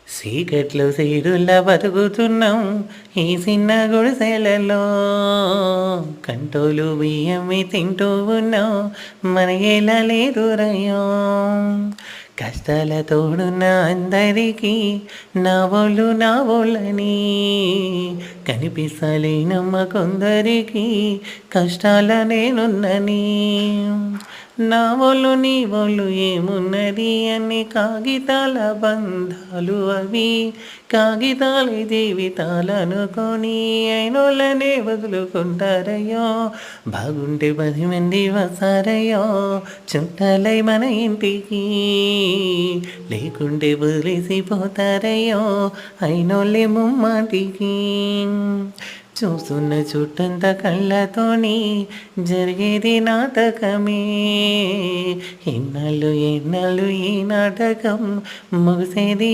చీకట్లో సీరుల్లా బతుకుతున్నాం ఈ చిన్న గుడిసెలలో. కంటోలు బియ్యమి తింటూ ఉన్నాం మనకేలా లేదు రయం. కష్టాల తోడున్న అందరికీ నా వాళ్ళని కనిపిస్తలేనమ్మ కొందరికి కష్టాల నేనున్నని. నా నీ వాళ్ళు ఏమున్నది అన్ని కాగితాల బంధాలు అవి, కాగితాల జీవితాలనుకొని అయినోళ్ళనే వదులుకుంటారయ్యో. బాగుంటే 10 మంది వస్తారయ్యో చుట్టాలై మన ఇంటికి, లేకుంటే వదిలేసిపోతారయ్యో అయినోళ్ళే ముమ్మాటికి. చూస్తున్న చుట్టంత కళ్ళతోని జరిగేది నాటకమే. ఎన్నాళ్ళు ఈ నాటకం ముగిసేది